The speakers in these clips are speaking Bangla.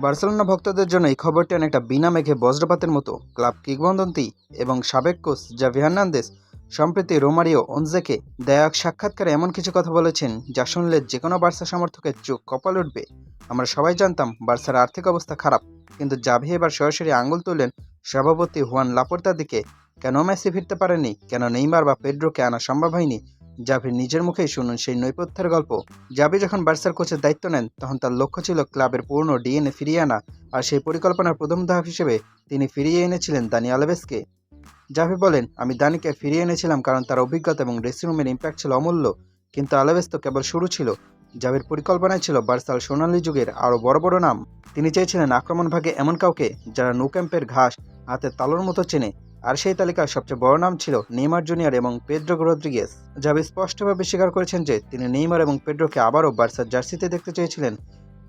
বার্সেলোনা ভক্তদের জন্য এই খবরটি অনেকটা বিনা মেঘে বজ্রপাতের মতো। ক্লাব কিংবদন্তি এবং সাবেক কোচ জাভি হার্নান্দেজ সম্প্রতি রোমারিও অনজেকে দেয়া এক সাক্ষাৎকারে এমন কিছু কথা বলেছেন যা শুনলে যে কোনো বার্সা সমর্থকের চোখ কপাল উঠবে। আমরা সবাই জানতাম বার্সার আর্থিক অবস্থা খারাপ, কিন্তু জাভি এবার সরাসরি আঙুল তুললেন সভাপতি হুয়ান লাপোর্তার দিকে। কেন মেসি ফিরতে পারেনি, কেন নেইমার বা পেড্রোকে আনা সম্ভব হয়নি, জাভির নিজের মুখেই শুনুন সেই নৈপথ্যের গল্প। জাভি যখন বার্সার কোচের দায়িত্ব নেন তখন তার লক্ষ্য ছিল ক্লাবের পুরনো ডিএনএ ফিরিয়ে আনা, আর সেই পরিকল্পনার প্রথম ধাপ হিসেবে তিনি ফিরিয়ে এনেছিলেন দানি আলভেসকে। জাভি বলেন, আমি দানিকে ফিরিয়ে এনেছিলাম কারণ তার অভিজ্ঞতা এবং ড্রেসিং রুমের ইম্প্যাক্ট ছিল অমূল্য, কিন্তু আলভেস তো কেবল শুরু ছিল। জাভির পরিকল্পনায় ছিল বার্সার সোনালী যুগের আরও বড় বড় নাম। তিনি চেয়েছিলেন আক্রমণ ভাগে এমন কাউকে যারা নো ক্যাম্পের ঘাস হাতে তালুর মতো চেনে, আর সেই তালিকার সবচেয়ে বড় নাম ছিল নেইমার জুনিয়র এবং পেড্রো রদ্রিগেজ। জাভি স্পষ্টভাবে স্বীকার করেছেন যে তিনি নেইমার এবং পেড্রোকে আবারও বার্সার জার্সিতে দেখতে চেয়েছিলেন।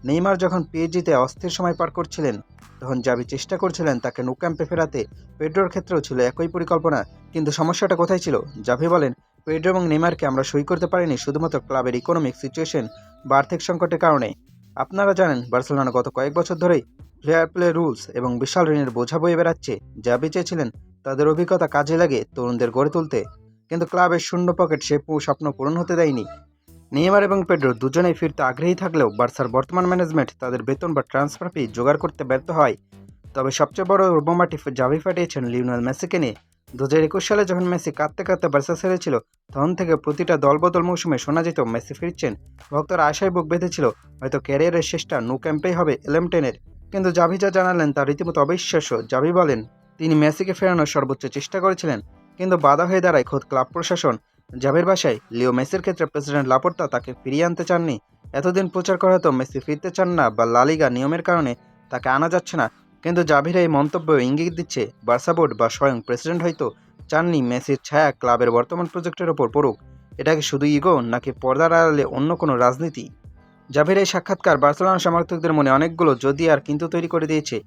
নেইমার যখন পিএসজিতে অস্থির সময় পার করছিলেন তখন জাভি চেষ্টা করছিলেন তাকে নো ক্যাম্পে ফেরাতে। পেড্রোর ক্ষেত্রেও ছিল একই পরিকল্পনা, কিন্তু সমস্যাটা কোথায় ছিল? জাভি বলেন, পেড্রো এবং নেইমারকে আমরা সই করতে পারিনি শুধুমাত্র ক্লাবের ইকোনমিক সিচুয়েশন বা আর্থিক সংকটের কারণে। আপনারা জানেন বার্সেলোনা গত কয়েক বছর ধরেই প্লেয়ার প্লে রুলস এবং বিশাল ঋণের বোঝা বয়ে বেড়াচ্ছে। জাভি চেয়েছিলেন তাদের অভিজ্ঞতা কাজে লাগে তরুণদের গড়ে তুলতে, কিন্তু ক্লাবের শূন্য পকেট সে স্বপ্ন পূরণ হতে দেয়নি। নেইমার এবং পেড্রো দুজনেই ফিরতে আগ্রহী থাকলেও বার্সার বর্তমান ম্যানেজমেন্ট তাদের বেতন বা ট্রান্সফার ফি জোগাড় করতে ব্যর্থ হয়। তবে সবচেয়ে বড় বোমাটি জাভি ফাটিয়েছেন লিওনেল মেসিকে নিয়ে। 2021 সালে যখন মেসি কাঁদতে কাঁদতে বার্সা ছেড়েছিল তখন থেকে প্রতিটা দলবদল মৌসুমে শোনা যেত মেসি ফিরছেন। ভক্তরা আশায় বুক বেঁধেছিল হয়তো ক্যারিয়ারের শেষটা নো ক্যাম্পেই হবে এলেমটেনের। কিন্তু জাভি যা জানালেন তা রীতিমতো অবিশ্বাস্য। জাভি বলেন, তিনি মেসিকে ফেরানোর সর্বোচ্চ চেষ্টা করেছিলেন, কিন্তু বাধা হয়ে দাঁড়ায় খোদ ক্লাব প্রশাসন। জাভির ভাষায়, লিও মেসির ক্ষেত্রে প্রেসিডেন্ট লাপোর্তা তাকে ফিরিয়ে আনতে চাননি। এতদিন প্রচার করা হতো মেসি ফিরতে চান না বা লা লিগা নিয়মের কারণে তাকে আনা যাচ্ছে না, কিন্তু জাভির এই মন্তব্য ইঙ্গিত দিচ্ছে বার্সা বোর্ড বা স্বয়ং প্রেসিডেন্ট হয়তো চাননি মেসির ছায়া ক্লাবের বর্তমান প্রজেক্টের ওপর পড়ুক। এটা কি শুধু ইগো, নাকি পর্দার আড়ালে অন্য কোনো রাজনীতি? জাভির এই সাক্ষাৎকার বার্সেলোনা সমর্থকদের মনে অনেকগুলো যদি আর কিন্তু তৈরি করে দিয়েছে।